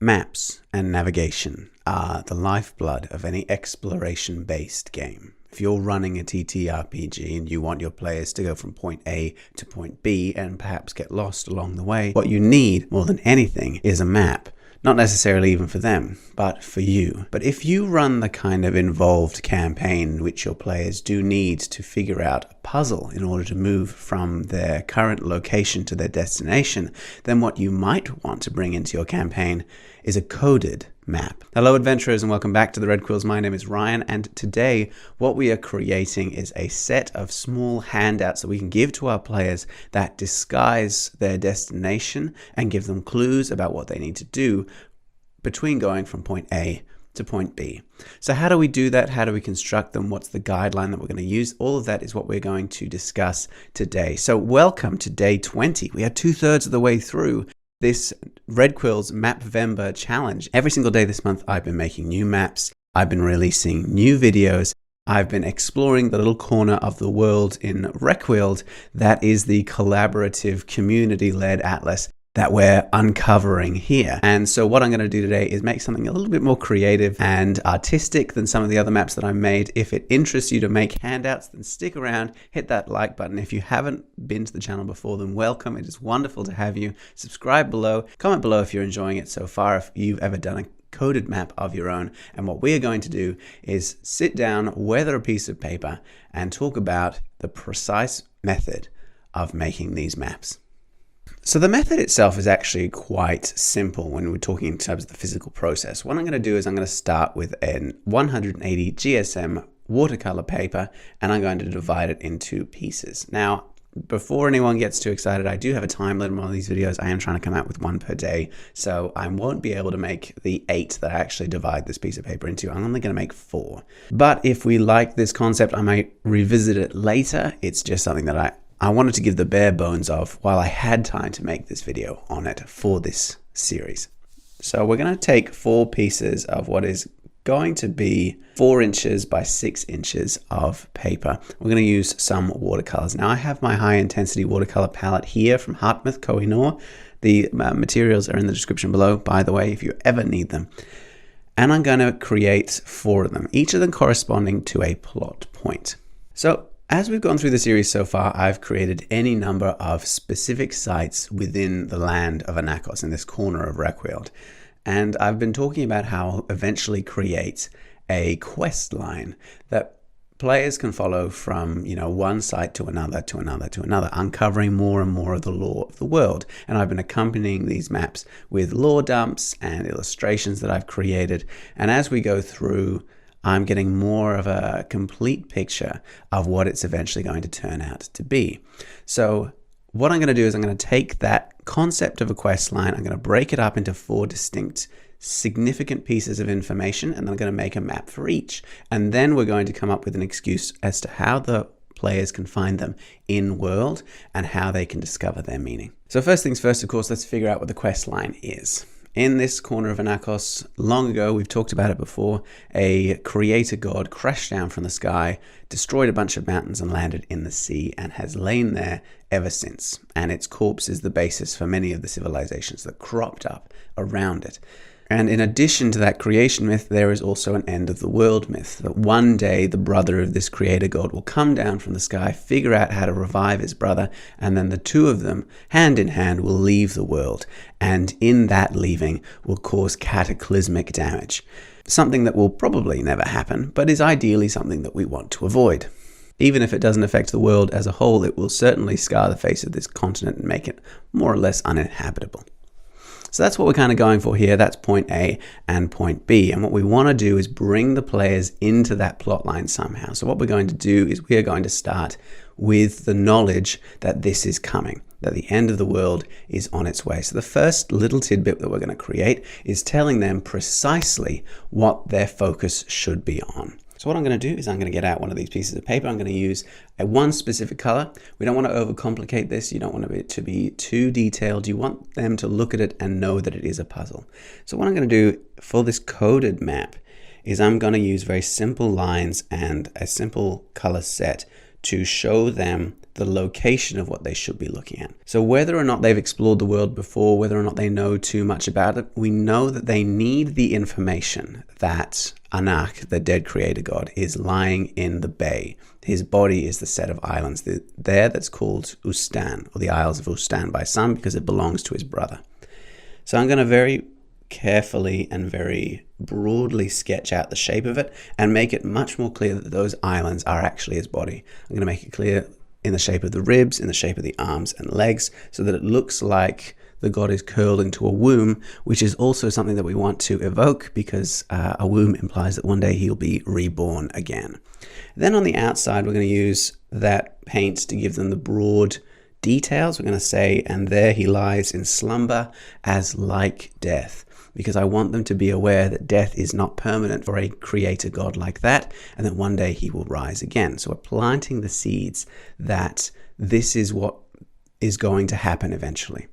Maps and navigation are the lifeblood of any exploration-based game. If you're running a TTRPG and you want your players to go from point A to point B and perhaps get lost along the way, what you need more than anything is a map. Not necessarily even for them, but for you. But if you run the kind of involved campaign in which your players do need to figure out a puzzle in order to move from their current location to their destination, then what you might want to bring into your campaign is a coded map. Hello adventurers and welcome back to the Red Quills. My name is Ryan, and today what we are creating is a set of small handouts that we can give to our players that disguise their destination and give them clues about what they need to do between going from point A to point B. So how do we do that? How do we construct them? What's the guideline that we're going to use? All of that is what we're going to discuss today. So welcome to day 20. We are 2/3 of the way through this Red Quills Mapvember challenge. Every single day this month, I've been making new maps. I've been releasing new videos. I've been exploring the little corner of the world in Requild that is the collaborative, community-led atlas that we're uncovering here. And so what I'm going to do today is make something a little bit more creative and artistic than some of the other maps that I made. If it interests you to make handouts, then stick around, hit that like button. If you haven't been to the channel before, then welcome. It is wonderful to have you. Subscribe below, comment below if you're enjoying it so far, if you've ever done a coded map of your own. And what we are going to do is sit down, weather a piece of paper, and talk about the precise method of making these maps. So the method itself is actually quite simple when we're talking in terms of the physical process. What I'm going to do is I'm going to start with a 180 GSM watercolor paper, and I'm going to divide it into pieces. Now, before anyone gets too excited, I do have a time limit on these videos. I am trying to come out with one per day, so I won't be able to make the 8 that I actually divide this piece of paper into. I'm only going to make 4. But if we like this concept, I might revisit it later. It's just something that I wanted to give the bare bones of while I had time to make this video on it for this series. So we're going to take 4 pieces of what is going to be 4 inches by 6 inches of paper. We're going to use some watercolors. Now I have my high intensity watercolor palette here from Hartmouth Koh-i-Noor. The materials are in the description below, by the way, if you ever need them. And I'm going to create 4 of them, each of them corresponding to a plot point. So as we've gone through the series so far, I've created any number of specific sites within the land of Anakos in this corner of Requild. And I've been talking about how I'll eventually create a quest line that players can follow from, one site to another, to another, to another, uncovering more and more of the lore of the world. And I've been accompanying these maps with lore dumps and illustrations that I've created. And as we go through, I'm getting more of a complete picture of what it's eventually going to turn out to be. So what I'm going to do is I'm going to take that concept of a quest line, I'm going to break it up into 4 distinct significant pieces of information, and I'm going to make a map for each. And then we're going to come up with an excuse as to how the players can find them in world and how they can discover their meaning. So first things first, of course, let's figure out what the quest line is. In this corner of Anakos, long ago, we've talked about it before, a creator god crashed down from the sky, destroyed a bunch of mountains and landed in the sea, and has lain there ever since. And its corpse is the basis for many of the civilizations that cropped up around it. And in addition to that creation myth, there is also an end of the world myth, that one day the brother of this creator god will come down from the sky, figure out how to revive his brother, and then the two of them, hand in hand, will leave the world. And in that leaving will cause cataclysmic damage. Something that will probably never happen, but is ideally something that we want to avoid. Even if it doesn't affect the world as a whole, it will certainly scar the face of this continent and make it more or less uninhabitable. So that's what we're kind of going for here. That's point A and point B. And what we want to do is bring the players into that plot line somehow. So what we're going to do is we are going to start with the knowledge that this is coming, that the end of the world is on its way. So the first little tidbit that we're going to create is telling them precisely what their focus should be on. So what I'm going to do is I'm going to get out one of these pieces of paper. I'm going to use one specific color. We don't want to overcomplicate this. You don't want it to be too detailed. You want them to look at it and know that it is a puzzle. So what I'm going to do for this coded map is I'm going to use very simple lines and a simple color set to show them the location of what they should be looking at. So whether or not they've explored the world before, whether or not they know too much about it, we know that they need the information that Anak, the dead creator god, is lying in the bay. His body is the set of islands there that's called Ustan, or the Isles of Ustan by some, because it belongs to his brother. So I'm going to very carefully and very broadly sketch out the shape of it and make it much more clear that those islands are actually his body. I'm going to make it clear in the shape of the ribs, in the shape of the arms and legs, so that it looks like the god is curled into a womb, which is also something that we want to evoke, because a womb implies that one day he'll be reborn again. Then on the outside, we're going to use that paint to give them the broad details. We're going to say, and there he lies in slumber as like death, because I want them to be aware that death is not permanent for a creator god like that, and that one day he will rise again. So we're planting the seeds that this is what is going to happen eventually.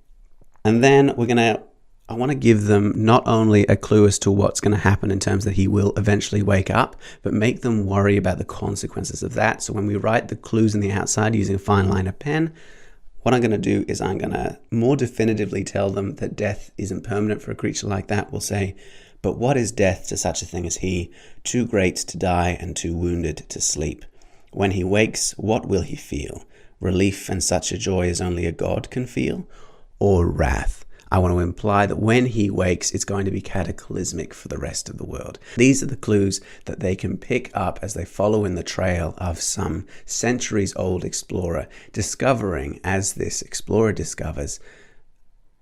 And then I want to give them not only a clue as to what's going to happen in terms that he will eventually wake up, but make them worry about the consequences of that. So when we write the clues on the outside using a Fineliner pen, what I'm going to do is I'm going to more definitively tell them that death isn't permanent for a creature like that. We'll say, but what is death to such a thing as he, too great to die and too wounded to sleep? When he wakes, what will he feel? Relief and such a joy as only a god can feel? Or wrath? I want to imply that when he wakes, it's going to be cataclysmic for the rest of the world. These are the clues that they can pick up as they follow in the trail of some centuries-old explorer, discovering, as this explorer discovers,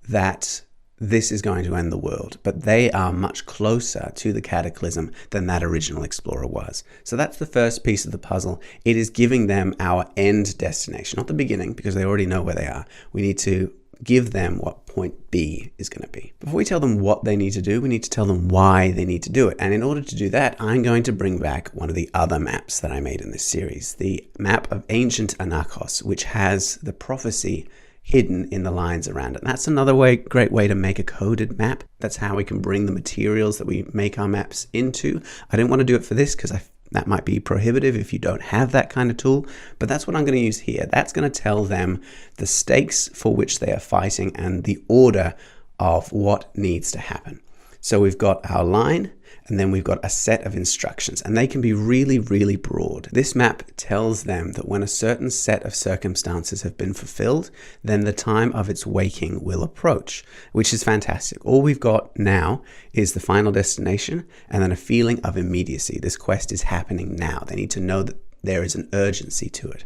that this is going to end the world. But they are much closer to the cataclysm than that original explorer was. So that's the first piece of the puzzle. It is giving them our end destination, not the beginning, because they already know where they are. We need to give them what point B is going to be. Before we tell them what they need to do, we need to tell them why they need to do it. And in order to do that, I'm going to bring back one of the other maps that I made in this series, the map of ancient Anakos, which has the prophecy hidden in the lines around it. And that's another great way to make a coded map. That's how we can bring the materials that we make our maps into. I didn't want to do it for this because that might be prohibitive if you don't have that kind of tool, but that's what I'm going to use here. That's going to tell them the stakes for which they are fighting and the order of what needs to happen. So we've got our line, and then we've got a set of instructions, and they can be really, really broad. This map tells them that when a certain set of circumstances have been fulfilled, then the time of its waking will approach, which is fantastic. All we've got now is the final destination and then a feeling of immediacy. This quest is happening now. They need to know that there is an urgency to it.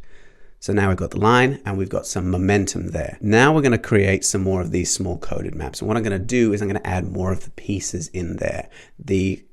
So now we've got the line and we've got some momentum there. Now we're going to create some more of these small coded maps. And what I'm going to do is I'm going to add more of the pieces in there. The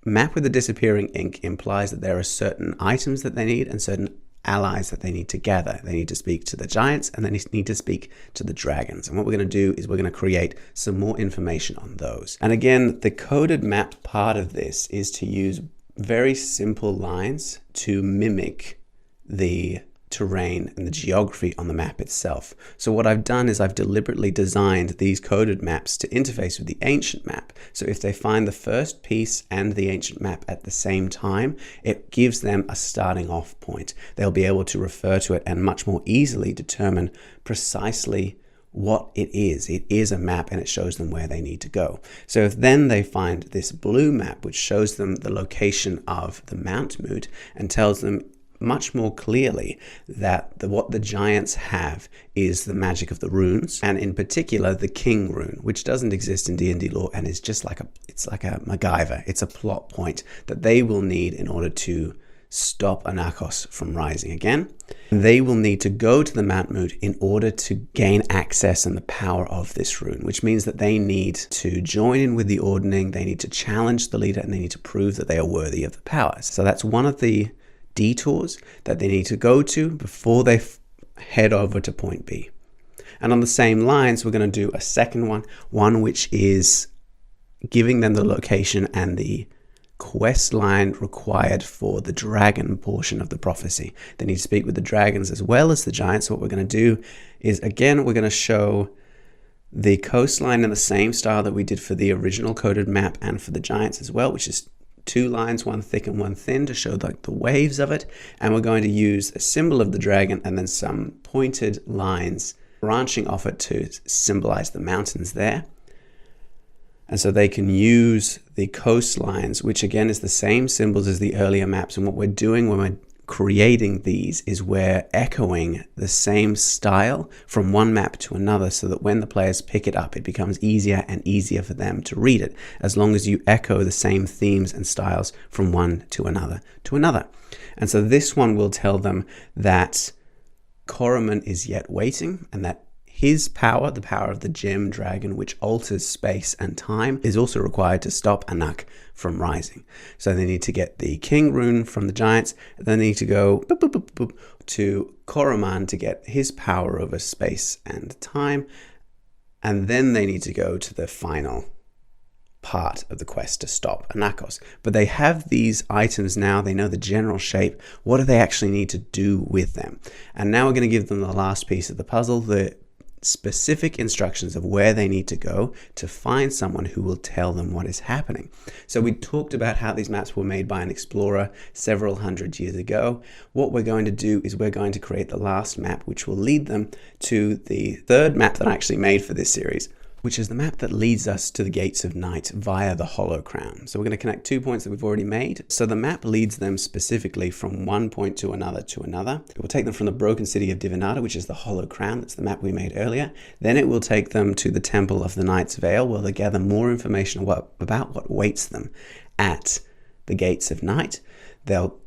map with the disappearing ink implies that there are certain items that they need and certain allies that they need to gather. They need to speak to the giants and they need to speak to the dragons. And what we're going to do is we're going to create some more information on those. And again, the coded map part of this is to use very simple lines to mimic the terrain and the geography on the map itself. So what I've done is I've deliberately designed these coded maps to interface with the ancient map. So if they find the first piece and the ancient map at the same time, it gives them a starting off point. They'll be able to refer to it and much more easily determine precisely what it is. It is a map and it shows them where they need to go. So if then they find this blue map, which shows them the location of the Mount Moot and tells them much more clearly that what the giants have is the magic of the runes, and in particular the king rune, which doesn't exist in D&D lore and is just like it's like a MacGyver. It's a plot point that they will need in order to stop Anakos from rising again. They will need to go to the Mount Moot in order to gain access and the power of this rune, which means that they need to join in with the ordning, they need to challenge the leader, and they need to prove that they are worthy of the power. So that's one of the detours that they need to go to before they head over to point B. And on the same lines, we're going to do a second one which is giving them the location and the quest line required for the dragon portion of the prophecy. They need to speak with the dragons as well as the giants. So what we're going to do is, again, we're going to show the coastline in the same style that we did for the original coded map and for the giants as well, which is two lines, one thick and one thin, to show like the waves of it. And we're going to use a symbol of the dragon and then some pointed lines branching off it to symbolize the mountains there. And so they can use the coastlines, which again is the same symbols as the earlier maps. And what we're doing when we're creating these is we're echoing the same style from one map to another, so that when the players pick it up, it becomes easier and easier for them to read it, as long as you echo the same themes and styles from one to another to another. And so this one will tell them that Coromon is yet waiting, and that his power, the power of the gem dragon, which alters space and time, is also required to stop Anak from rising. So they need to get the king rune from the giants, then they need to go boop, boop, boop, boop, to Coromon to get his power over space and time, and then they need to go to the final part of the quest to stop Anakos. But they have these items now, they know the general shape. What do they actually need to do with them? And now we're going to give them the last piece of the puzzle, the specific instructions of where they need to go to find someone who will tell them what is happening. So we talked about how these maps were made by an explorer several hundred years ago. What we're going to do is we're going to create the last map, which will lead them to the third map that I actually made for this series, which is the map that leads us to the Gates of Night via the Hollow Crown. So we're going to connect 2 points that we've already made. So the map leads them specifically from one point to another to another. It will take them from the broken city of Divinata, which is the Hollow Crown. That's the map we made earlier. Then it will take them to the Temple of the Knight's Veil, where they gather more information about what awaits them at the Gates of Night. They'll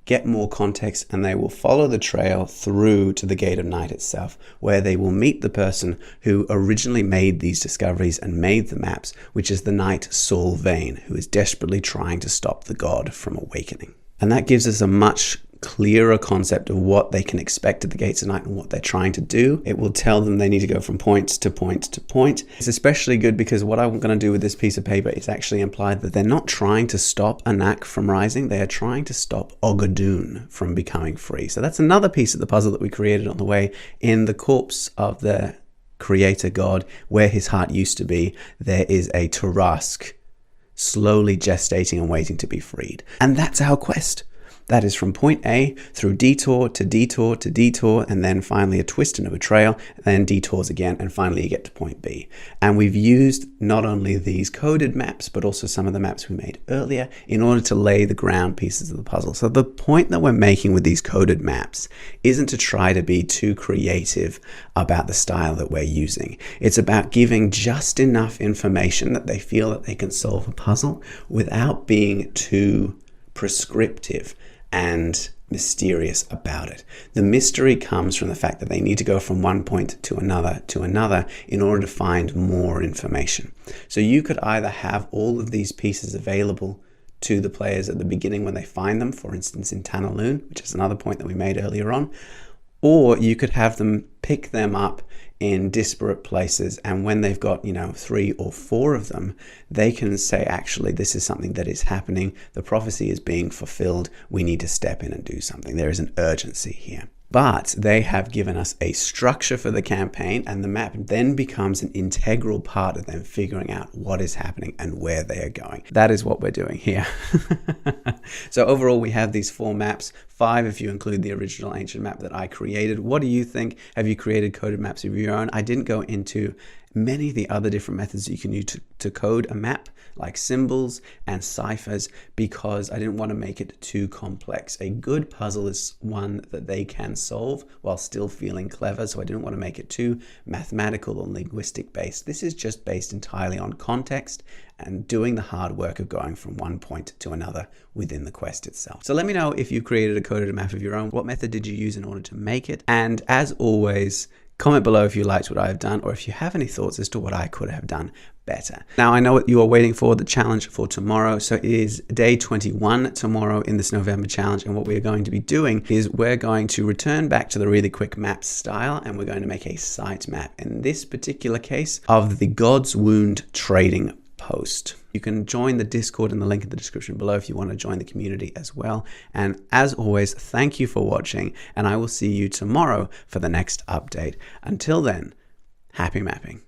get more context, and they will follow the trail through to the Gate of Night itself, where they will meet the person who originally made these discoveries and made the maps, which is the knight Saul Vane, who is desperately trying to stop the god from awakening. And that gives us a much clearer concept of what they can expect at the Gates of Night and what they're trying to do. It will tell them they need to go from point to point to point. It's especially good because what I'm going to do with this piece of paper is actually imply that they're not trying to stop Anak from rising, they are trying to stop Ogadoon from becoming free. So that's another piece of the puzzle that we created on the way. In the corpse of the creator god, where his heart used to be, there is a Tarask slowly gestating and waiting to be freed. And that's our quest. That is from point A through detour to detour to detour, and then finally a twist and a betrayal, and then detours again, and finally you get to point B. And we've used not only these coded maps, but also some of the maps we made earlier in order to lay the ground pieces of the puzzle. So the point that we're making with these coded maps isn't to try to be too creative about the style that we're using. It's about giving just enough information that they feel that they can solve a puzzle without being too prescriptive and mysterious about it. The mystery comes from the fact that they need to go from one point to another in order to find more information. So you could either have all of these pieces available to the players at the beginning when they find them, for instance in Tanaloon, which is another point that we made earlier on, or you could have them pick them up in disparate places, and when they've got 3 or 4 of them, they can say, actually, this is something that is happening, the prophecy is being fulfilled, we need to step in and do something. There is an urgency here. But they have given us a structure for the campaign, and the map then becomes an integral part of them figuring out what is happening and where they are going. That is what we're doing here. So overall, we have these 4 maps, 5 if you include the original ancient map that I created. What do you think? Have you created coded maps of your own? I didn't go into many of the other different methods you can use to code a map, like symbols and ciphers, because I didn't want to make it too complex. A good puzzle is one that they can solve while still feeling clever, so I didn't want to make it too mathematical or linguistic based. This is just based entirely on context and doing the hard work of going from one point to another within the quest itself. So let me know if you created a coded map of your own. What method did you use in order to make it? And as always, comment below if you liked what I have done, or if you have any thoughts as to what I could have done better. Now, I know what you are waiting for, the challenge for tomorrow. So it is day 21 tomorrow in this November challenge. And what we are going to be doing is we're going to return back to the really quick map style, and we're going to make a site map, in this particular case, of the God's Wound trading post. You can join the Discord in the link in the description below if you want to join the community as well. And as always, thank you for watching, and I will see you tomorrow for the next update. Until then, happy mapping.